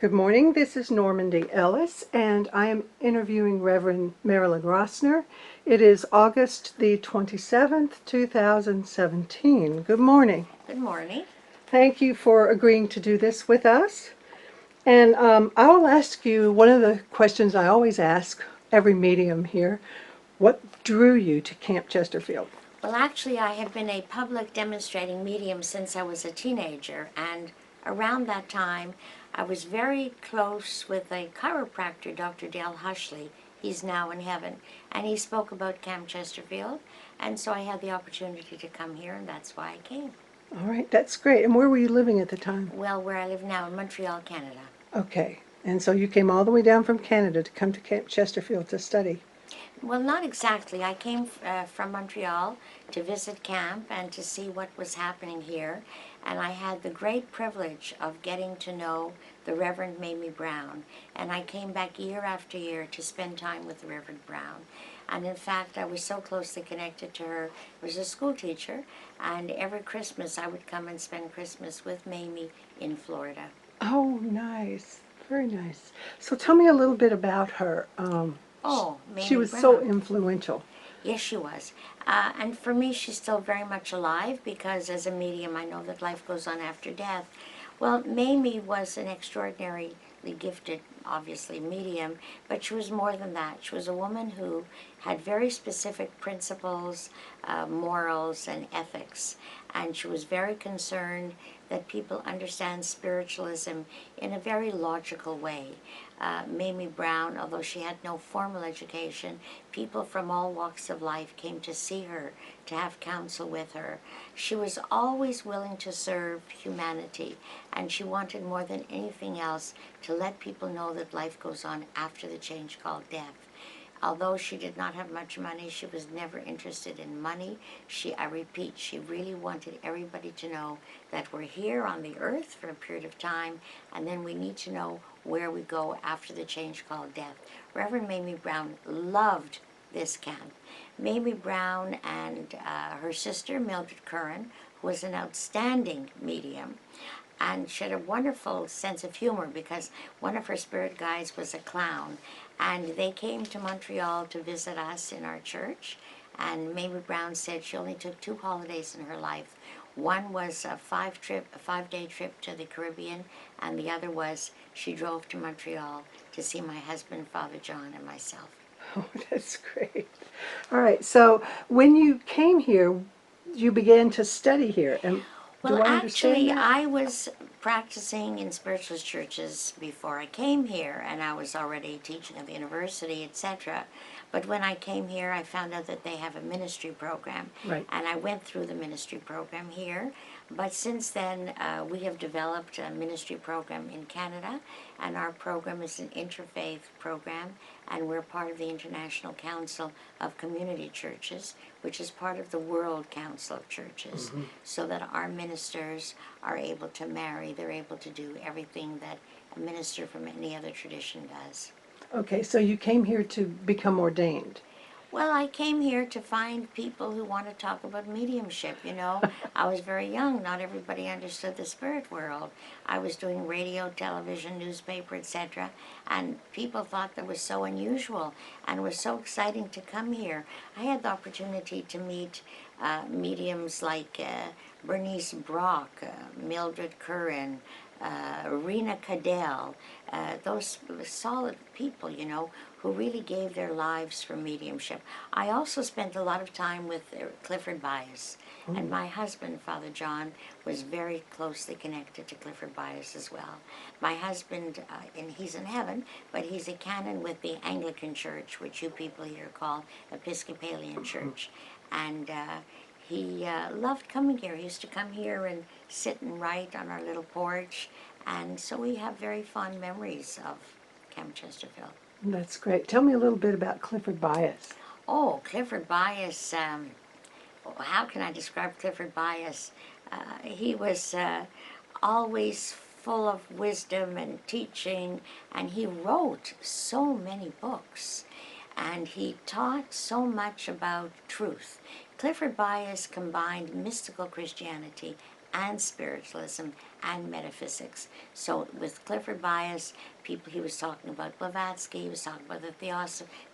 Good morning. This is Normandy Ellis, and I am interviewing Reverend Marilyn Rossner. It is August the 27th, 2017. Good morning. Good morning. Thank you for agreeing to do this with us. And I'll ask you one of the questions I always ask every medium here. What drew you to Camp Chesterfield? Well, actually, I have been a public demonstrating medium since I was a teenager, and around that time, I was very close with a chiropractor, Dr. Dale Hushley. He's now in heaven, and he spoke about Camp Chesterfield, and so I had the opportunity to come here, and that's why I came. All right, that's great. And where were you living at the time? Well, where I live now in Montreal, Canada. Okay. And so you came all the way down from Canada to come to Camp Chesterfield to study. Well, not exactly. I came from Montreal to visit camp and to see what was happening here. And I had the great privilege of getting to know the Reverend Mamie Brown. And I came back year after year to spend time with the Reverend Brown. And in fact, I was so closely connected to her. I was a school teacher, and every Christmas I would come and spend Christmas with Mamie in Florida. Oh, nice. Very nice. So tell me a little bit about her. Mamie She was Brown. so influential. Yes, she was. And for me, she's still very much alive because as a medium, I know that life goes on after death. Well, Mamie was an extraordinarily gifted, obviously, medium, but she was more than that. She was a woman who had very specific principles, morals, and ethics. And she was very concerned that people understand spiritualism in a very logical way. Mamie Brown, although she had no formal education, people from all walks of life came to see her, to have counsel with her. She was always willing to serve humanity, and she wanted more than anything else to let people know that life goes on after the change called death. Although she did not have much money, she was never interested in money. I repeat, she really wanted everybody to know that we're here on the earth for a period of time, and then we need to know where we go after the change called death. Reverend Mamie Brown loved this camp. Mamie Brown and her sister, Mildred Curran, who was an outstanding medium, and she had a wonderful sense of humor because one of her spirit guides was a clown. And they came to Montreal to visit us in our church. And Mamie Brown said she only took 2 holidays in her life. One was a 5-day trip to the Caribbean, and the other was she drove to Montreal to see my husband, Father John, and myself. Oh, that's great. All right. So when you came here, you began to study here. And Well, do I actually, understand that? I was practicing in spiritualist churches before I came here, and I was already teaching at the university, etc. But when I came here, I found out that they have a ministry program, Right. and I went through the ministry program here. But since then, we have developed a ministry program in Canada, and our program is an interfaith program, and we're part of the International Council of Community Churches, which is part of the World Council of Churches, so that our ministers are able to marry, they're able to do everything that a minister from any other tradition does. Okay. So you came here to become ordained. Well, I came here to find people who want to talk about mediumship, you know. I was very young. Not everybody understood the spirit world. I was doing radio, television, newspaper, etc. And people thought that was so unusual and was so exciting to come here. I had the opportunity to meet mediums like Bernice Brock, Mildred Curran, Rena Cadell, those solid people, you know, who really gave their lives for mediumship. I also spent a lot of time with Clifford Bias, and my husband, Father John, was very closely connected to Clifford Bias as well. My husband, and he's in heaven, but he's a canon with the Anglican Church, which you people here call Episcopalian Church, and he loved coming here. He used to come here and sit and write on our little porch, and so we have very fond memories of Camp Chesterfield. That's great. Tell me a little bit about Clifford Bias. Oh, Clifford Bias, how can I describe Clifford Bias? He was always full of wisdom and teaching, and he wrote so many books, and he taught so much about truth. Clifford Bias combined mystical Christianity and spiritualism and metaphysics. So with Clifford Bias, he was talking about Blavatsky, he was talking about the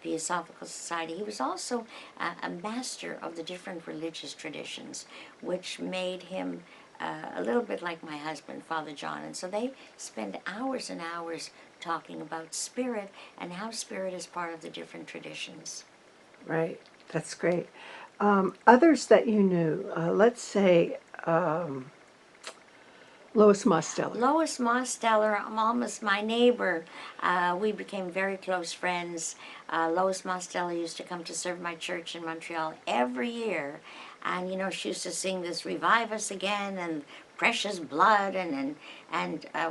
Theosophical Society. He was also a master of the different religious traditions, which made him a little bit like my husband, Father John. And so they spend hours and hours talking about spirit and how spirit is part of the different traditions. Right. That's great. Others that you knew, let's say Lois Mosteller. Lois Mosteller, almost my neighbor. We became very close friends. Lois Mosteller used to come to serve my church in Montreal every year. And, you know, she used to sing this Revive Us Again and Precious Blood. And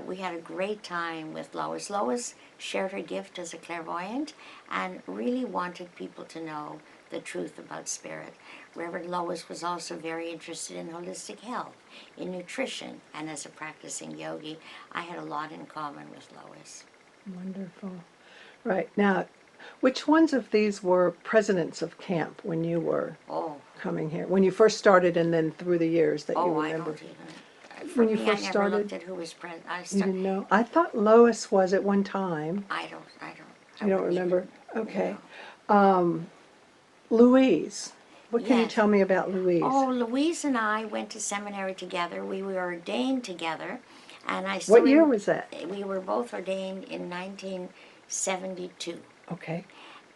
we had a great time with Lois. Lois shared her gift as a clairvoyant and really wanted people to know the truth about spirit. Reverend Lois was also very interested in holistic health, in nutrition, and as a practicing yogi, I had a lot in common with Lois. Wonderful. Right. Now, which ones of these were presidents of camp when you were Oh, coming here? When you first started and then through the years that you I remember? don't even. For When you me, I first never started, looked at who was president. you didn't know? I thought Lois was at one time. I You don't wouldn't remember? even, Okay. no. Louise. What can you Yes. tell me about Louise? Oh, Louise and I went to seminary together. We were ordained together, and I still. What year was that? We were both ordained in 1972, Okay.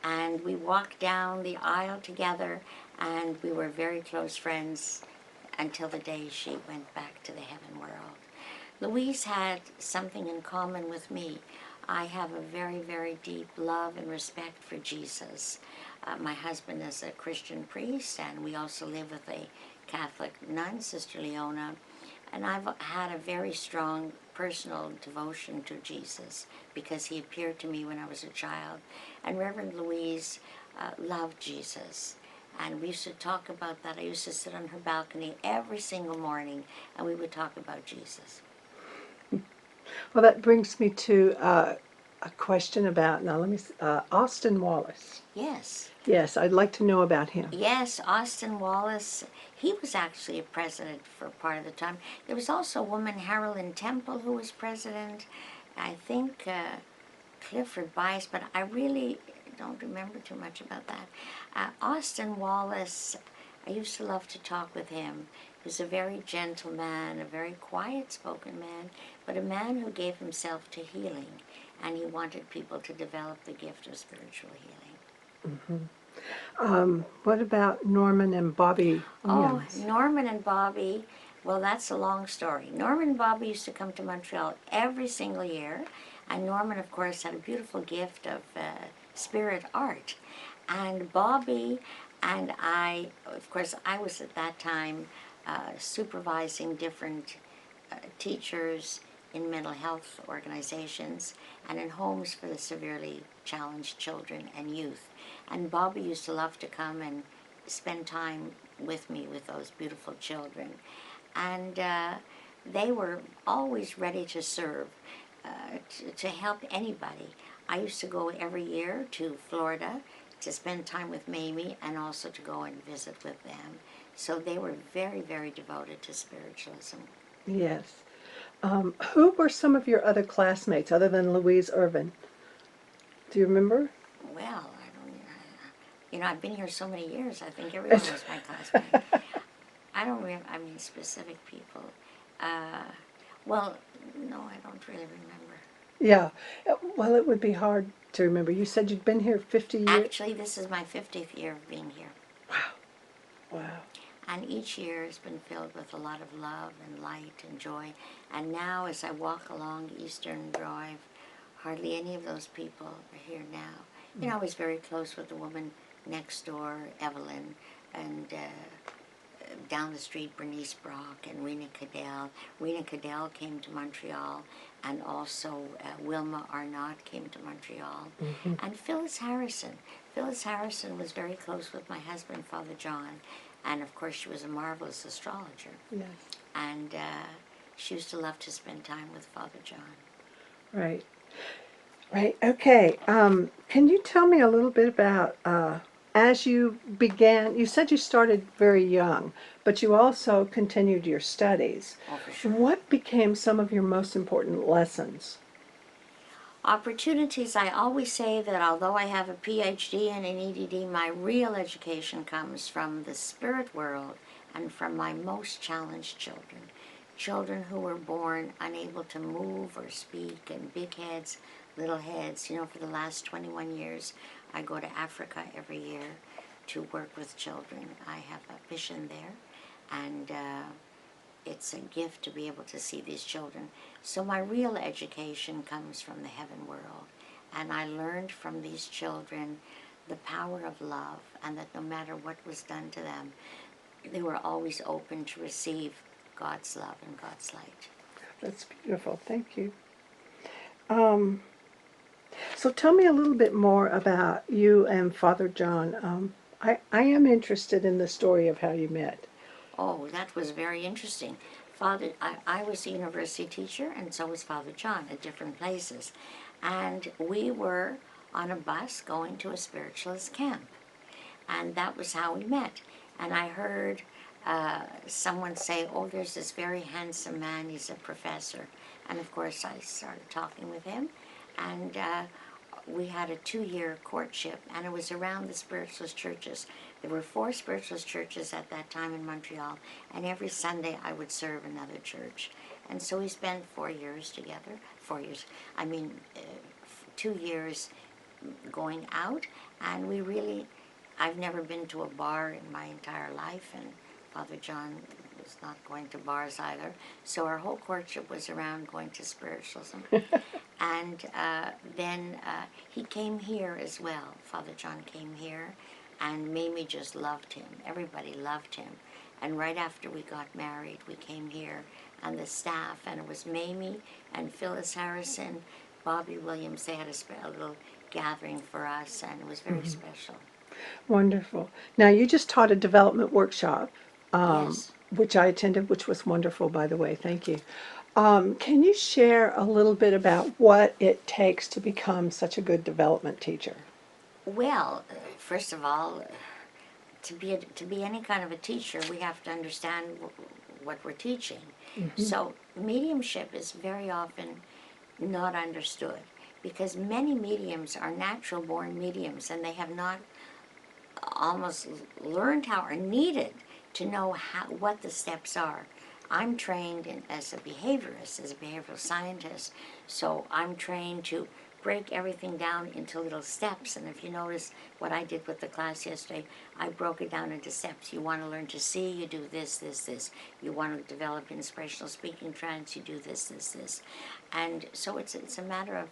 and we walked down the aisle together, and we were very close friends until the day she went back to the heaven world. Louise had something in common with me. I have a very, very deep love and respect for Jesus. My husband is a Christian priest, and we also live with a Catholic nun, Sister Leona. And I've had a very strong personal devotion to Jesus because he appeared to me when I was a child. And Reverend Louise loved Jesus. And we used to talk about that. I used to sit on her balcony every single morning, and we would talk about Jesus. Well, that brings me to a question about, now let me, Austin Wallace. Yes. Yes, I'd like to know about him. Yes, Austin Wallace, he was actually a president for part of the time. There was also a woman, Marilyn Temple, who was president. I think Clifford Bias, but I really don't remember too much about that. Austin Wallace, I used to love to talk with him. He was a very gentle man, a very quiet-spoken man, but a man who gave himself to healing, and he wanted people to develop the gift of spiritual healing. What about Norman and Bobby Oh, Williams? Norman and Bobby, well, that's a long story. Norman and Bobby used to come to Montreal every single year, and Norman, of course, had a beautiful gift of spirit art. And Bobby and I, of course, I was at that time supervising different teachers in mental health organizations and in homes for the severely challenged children and youth. And Bobby used to love to come and spend time with me with those beautiful children. And they were always ready to serve, to help anybody. I used to go every year to Florida to spend time with Mamie and also to go and visit with them. So they were very, very devoted to spiritualism. Yes. Who were some of your other classmates other than Louise Irvin? Do you remember? Well, I don't, you know, I've been here so many years, I think everyone was my classmate. I don't remember, I mean, specific people. Well, no, I don't really remember. Yeah. Well, it would be hard to remember. You said you'd been here 50 years. Actually, this is my 50th year of being here. Wow. And each year has been filled with a lot of love and light and joy. And now, as I walk along Eastern Drive, hardly any of those people are here now. You know, I was very close with the woman next door, Evelyn, and down the street, Bernice Brock and Rena Cadell. Rena Cadell came to Montreal, and also Wilma Arnott came to Montreal. And Phyllis Harrison. Phyllis Harrison was very close with my husband, Father John, and of course she was a marvelous astrologer. Yes. And she used to love to spend time with Father John. Right. Right. Okay. Can you tell me a little bit about as you began, you said you started very young, but you also continued your studies. Oh, for sure. What became some of your most important lessons? Opportunities, I always say that although I have a PhD and an EDD, my real education comes from the spirit world and from my most challenged children. Children who were born unable to move or speak, and big heads, little heads. You know, for the last 21 years, I go to Africa every year to work with children. I have a mission there, and it's a gift to be able to see these children. So my real education comes from the heaven world. And I learned from these children the power of love, and that no matter what was done to them, they were always open to receive God's love and God's light. That's beautiful. Thank you. Um, so tell me a little bit more about you and Father John. I am interested in the story of how you met. Oh, that was very interesting. I was a university teacher, and so was Father John at different places. And we were on a bus going to a spiritualist camp. And that was how we met. And I heard someone say, oh, there's this very handsome man, he's a professor. And of course I started talking with him, and we had a 2-year courtship, and it was around the spiritualist churches. There were 4 spiritualist churches at that time in Montreal, and every Sunday I would serve another church. And so we spent 4 years together, 4 years, 2 years going out, and we really, I've never been to a bar in my entire life, and Father John was not going to bars either. So our whole courtship was around going to spiritualism. And then he came here as well. Father John came here, and Mamie just loved him. Everybody loved him. And right after we got married, we came here, and the staff, and it was Mamie and Phyllis Harrison, Bobby Williams. They had a little gathering for us, and it was very special. Wonderful. Now, you just taught a development workshop, Yes. which I attended, which was wonderful, by the way. Thank you. Can you share a little bit about what it takes to become such a good development teacher? Well, first of all, to be any kind of a teacher, we have to understand what we're teaching. So mediumship is very often not understood, because many mediums are natural born mediums, and they have not almost learned how, or needed to know what the steps are. I'm trained as a behaviorist, as a behavioral scientist, so I'm trained to break everything down into little steps. And if you notice what I did with the class yesterday, I broke it down into steps. You want to learn to see, you do this, this, this. You want to develop inspirational speaking trance, you do this, this, this. And so it's a matter of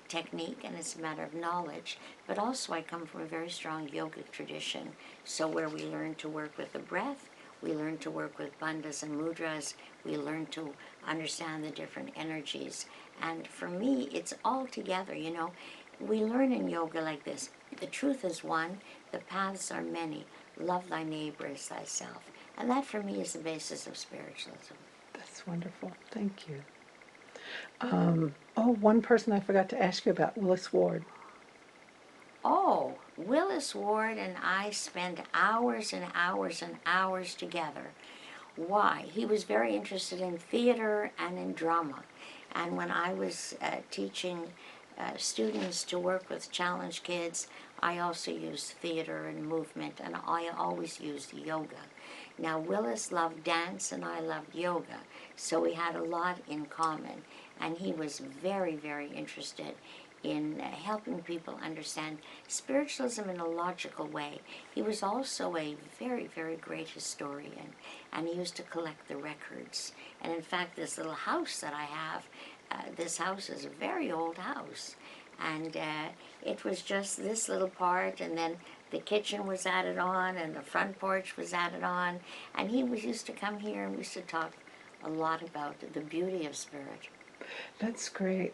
technique, and it's a matter of knowledge. But also I come from a very strong yogic tradition, so where we learn to work with the breath, we learn to work with bandhas and mudras, we learn to understand the different energies. And for me, it's all together, you know. We learn in yoga like this: the truth is one, the paths are many, love thy neighbor as thyself. And that for me is the basis of spiritualism. That's wonderful. Thank you. One person I forgot to ask you about, Willis Ward. Oh, Willis Ward and I spent hours and hours and hours together. Why? He was very interested in theater and in drama. And when I was teaching students to work with challenged kids, I also used theater and movement, and I always used yoga. Now, Willis loved dance and I loved yoga, so we had a lot in common. And he was very, very interested in helping people understand spiritualism in a logical way. He was also a very, very great historian, and he used to collect the records. And in fact, this little house that I have, this house is a very old house. And it was just this little part, and then the kitchen was added on, and the front porch was added on. And he used to come here, and we used to talk a lot about the beauty of spirit. That's great.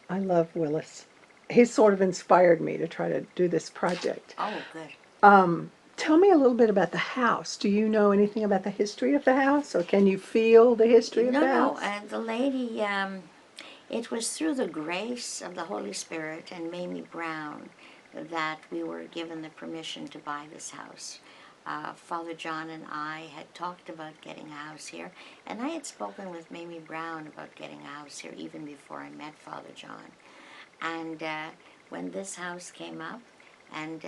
I love Willis. He sort of inspired me to try to do this project. Oh, good. Tell me a little bit about the house. Do you know anything about the history of the house, or can you feel the history of No, the no, house? the lady, it was through the grace of the Holy Spirit and Mamie Brown that we were given the permission to buy this house. Father John and I had talked about getting a house here, and I had spoken with Mamie Brown about getting a house here even before I met Father John. And when this house came up, and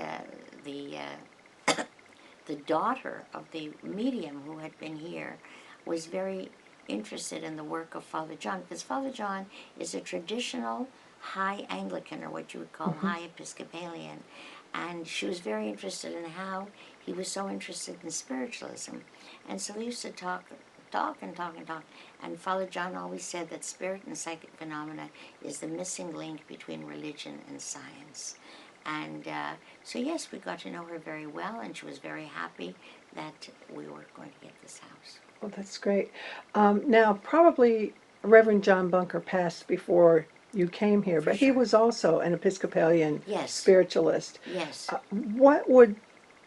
the daughter of the medium who had been here was very interested in the work of Father John, because Father John is a traditional high Anglican, or what you would call high Episcopalian, and she was very interested in how he was so interested in spiritualism. And so they used to talk, and Father John always said that spirit and psychic phenomena is the missing link between religion and science. And so yes, we got to know her very well, and she was very happy that we were going to get this house. Well, that's great. Now, probably Reverend John Bunker passed before you came here, but he sure. was also an Episcopalian Yes. spiritualist. Yes. What would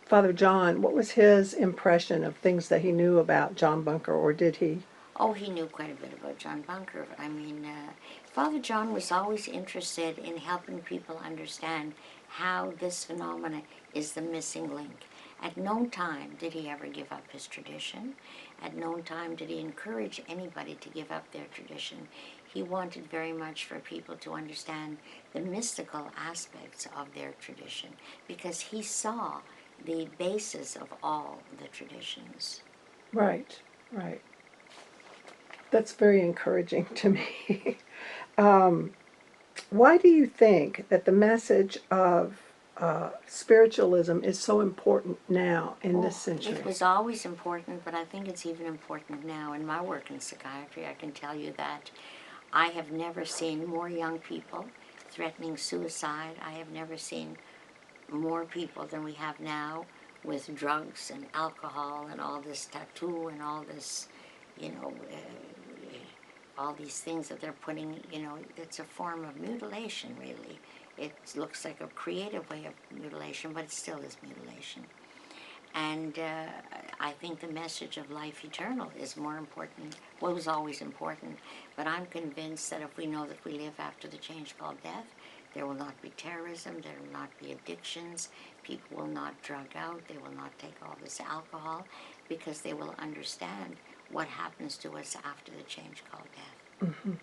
Father John, what was his impression of things that he knew about John Bunker, or did he? Oh, he knew quite a bit about John Bunker. I mean, Father John was always interested in helping people understand how this phenomena is the missing link. At no time did he ever give up his tradition. At no time did he encourage anybody to give up their tradition. He wanted very much for people to understand the mystical aspects of their tradition, because he saw the basis of all the traditions. Right, right. That's very encouraging to me. Why do you think that the message of spiritualism is so important now in this century? It was always important, but I think it's even important now. In my work in psychiatry, I can tell you that I have never seen more young people threatening suicide. I have never seen more people than we have now with drugs and alcohol and all this tattoo and all this, you know, all these things that they're putting, you know, it's a form of mutilation, really. It looks like a creative way of mutilation, but it still is mutilation. And I think the message of life eternal is more important. Well, it was always important, but I'm convinced that if we know that we live after the change called death, there will not be terrorism, there will not be addictions, people will not drug out, they will not take all this alcohol, because they will understand what happens to us after the change called death.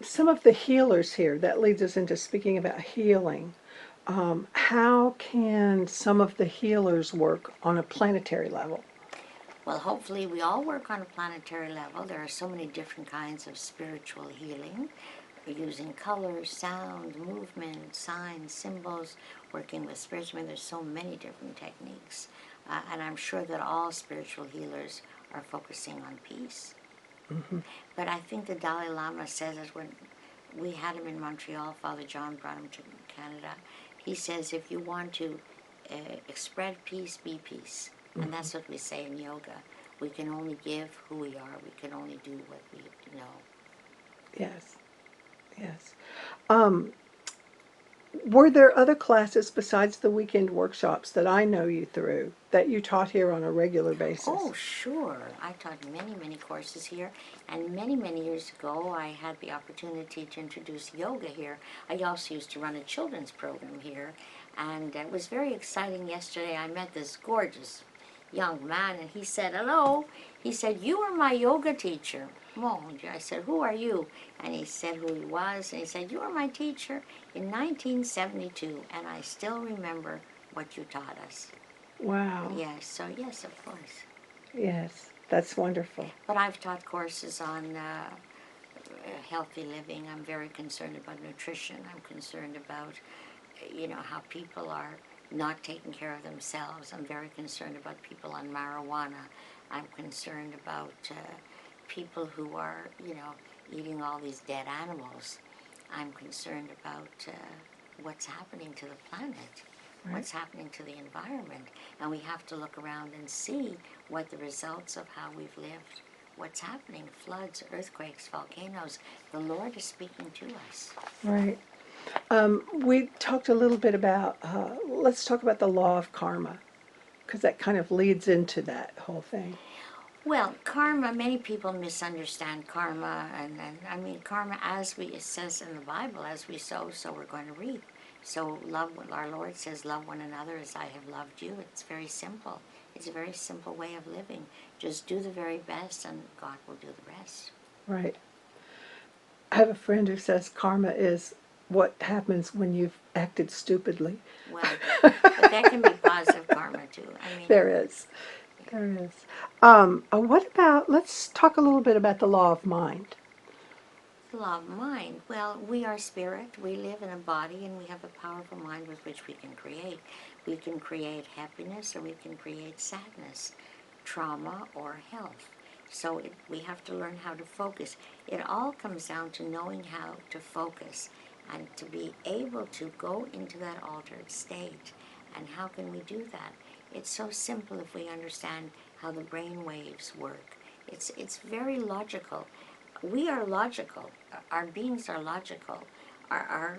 Some of the healers here, that leads us into speaking about healing. How can some of the healers work on a planetary level? Well, hopefully we all work on a planetary level. There are so many different kinds of spiritual healing. We're using color, sound, movement, signs, symbols, working with spirits. I mean, there's so many different techniques. And I'm sure that all spiritual healers are focusing on peace. But I think the Dalai Lama says that when we had him in Montreal, Father John brought him to Canada, he says, if you want to spread peace, be peace. And that's what we say in yoga. We can only give who we are. We can only do what we know. Yes, yes. Were there other classes besides the weekend workshops that I know you through that you taught here on a regular basis? Oh, sure. I taught many, many courses here. And many, many years ago, I had the opportunity to introduce yoga here. I also used to run a children's program here. And it was very exciting. Yesterday, I met this gorgeous young man, and he said, hello. He said, you were my yoga teacher. Mon Dieu. I said, who are you? And he said who he was. And he said, you were my teacher in 1972, and I still remember what you taught us. Wow. Yes, so yes, of course. Yes, that's wonderful. But I've taught courses on healthy living. I'm very concerned about nutrition. I'm concerned about, you know, how people are not taking care of themselves. I'm very concerned about people on marijuana. I'm concerned about people who are, you know, eating all these dead animals. I'm concerned about what's happening to the planet. Right. What's happening to the environment. And we have to look around and see what the results of how we've lived, what's happening, floods, earthquakes, volcanoes. The Lord is speaking to us. Right. We talked a little bit about, let's talk about the law of karma, because that kind of leads into that whole thing. Well, karma, many people misunderstand karma, and I mean, karma, as it says in the Bible, as we sow, so we're going to reap. So our Lord says, love one another as I have loved you. It's very simple. It's a very simple way of living. Just do the very best and God will do the rest. Right. I have a friend who says karma is what happens when you've acted stupidly. Well, but that can be positive karma too. I mean, There is. There is. What about, let's talk a little bit about the law of mind. the law of mind. Well, we are spirit. We live in a body and we have a powerful mind with which we can create. We can create happiness or we can create sadness, trauma or health. So we have to learn how to focus. It all comes down to knowing how to focus and to be able to go into that altered state. And how can we do that? It's so simple if we understand how the brain waves work. It's very logical. We are logical. Our beings are logical. Our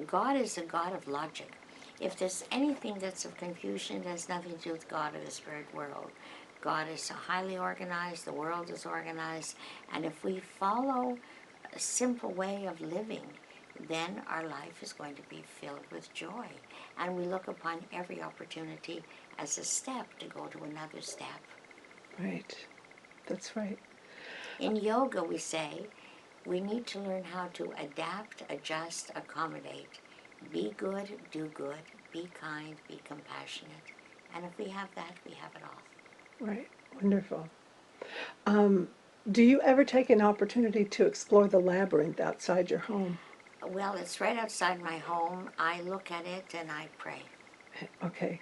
God is a God of logic. If there's anything that's of confusion, it has nothing to do with God or the spirit world. God is highly organized, the world is organized, and if we follow a simple way of living, then our life is going to be filled with joy. And we look upon every opportunity as a step to go to another step. Right. That's right. In yoga, we say, we need to learn how to adapt, adjust, accommodate. Be good, do good. Be kind, be compassionate. And if we have that, we have it all. Right. Wonderful. Do you ever take an opportunity to explore the labyrinth outside your home? Well, it's right outside my home. I look at it and I pray. Okay.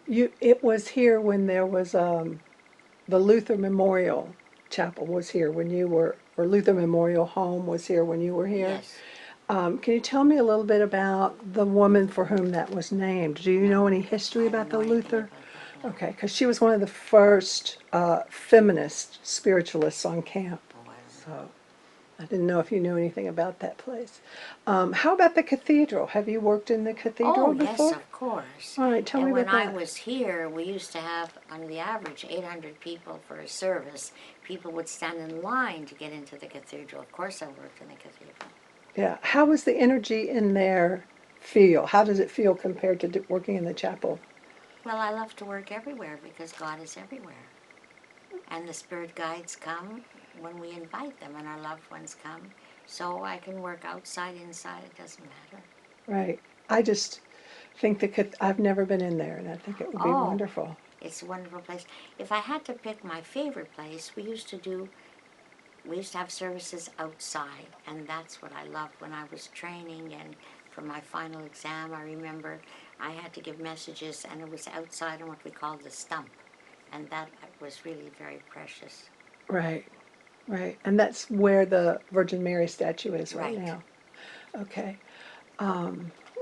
It was here when there was the Luther Memorial Chapel was here when you were, or Luther Memorial Home was here when you were here. Yes. Can you tell me a little bit about the woman for whom that was named? Do you know any history I don't about the know anything Luther? about that. No. Okay, because she was one of the first feminist spiritualists on camp. Oh, I don't know. So I didn't know if you knew anything about that place. How about the cathedral? Have you worked in the cathedral Oh, yes, before? of course. All right, tell me And when about I that. was here, we used to have, on the average, 800 people for a service. People would stand in line to get into the cathedral. Of course I worked in the cathedral. Yeah. How does the energy in there feel? How does it feel compared to working in the chapel? Well, I love to work everywhere because God is everywhere. And the spirit guides come when we invite them, and our loved ones come. So I can work outside, inside, it doesn't matter. Right. I just think I've never been in there, and I think it would be Oh, wonderful. it's a wonderful place. If I had to pick my favorite place, we used to have services outside, and that's what I loved when I was training. And for my final exam, I remember I had to give messages, and it was outside on what we called the stump, and that was really very precious. Right. Right. And that's where the Virgin Mary statue is right Right. now. Okay.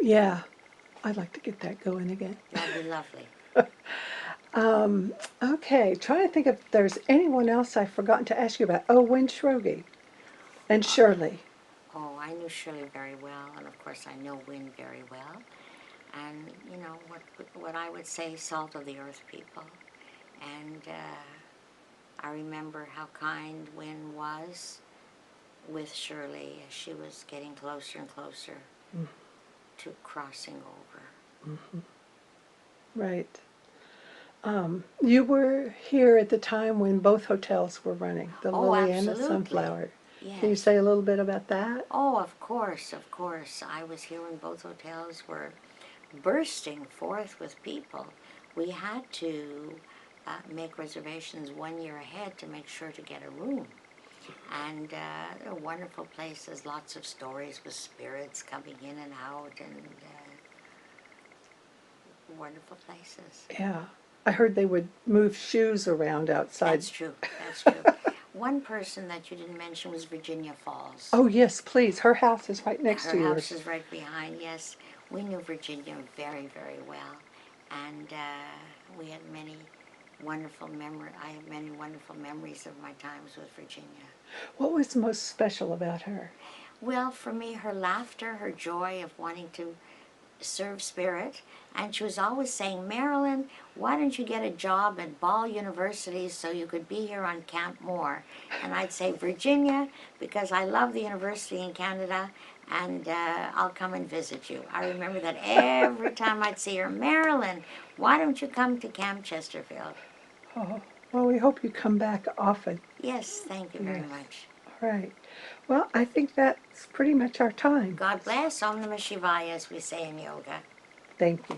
Yeah. I'd like to get that going again. That'd be lovely. Okay. Trying to think if there's anyone else I've forgotten to ask you about. Oh, Wynne Schroegi and Shirley. Oh, I knew Shirley very well, and of course I know Wynne very well. And you know what I would say, salt of the earth people. And I remember how kind Wynne was with Shirley as she was getting closer and closer to crossing over. Right. You were here at the time when both hotels were running, the Oh, Lily and the absolutely. Sunflower. Can you Yes. say a little bit about that? Oh, of course, of course. I was here when both hotels were bursting forth with people. We had to make reservations 1 year ahead to make sure to get a room. And they're wonderful places, lots of stories with spirits coming in and out, and wonderful places. Yeah. I heard they would move shoes around outside. That's true, that's true. One person that you didn't mention was Virginia Falls. Oh, yes, please. Her house is right next Her to house yours. is right behind, yes. We knew Virginia very, very well. And we had many wonderful memories. I have many wonderful memories of my times with Virginia. What was most special about her? Well, for me, her laughter, her joy of wanting to serve spirit, and she was always saying, Marilyn, why don't you get a job at Ball University so you could be here on Camp Moore? And I'd say, Virginia, because I love the university in Canada, and I'll come and visit you. I remember that every time I'd see her, Marilyn, why don't you come to Camp Chesterfield? Oh, well, we hope you come back often. Yes, thank you very Yes. much. All right. Well, I think that's pretty much our time. God bless. Om Namah Shivaya, as we say in yoga. Thank you.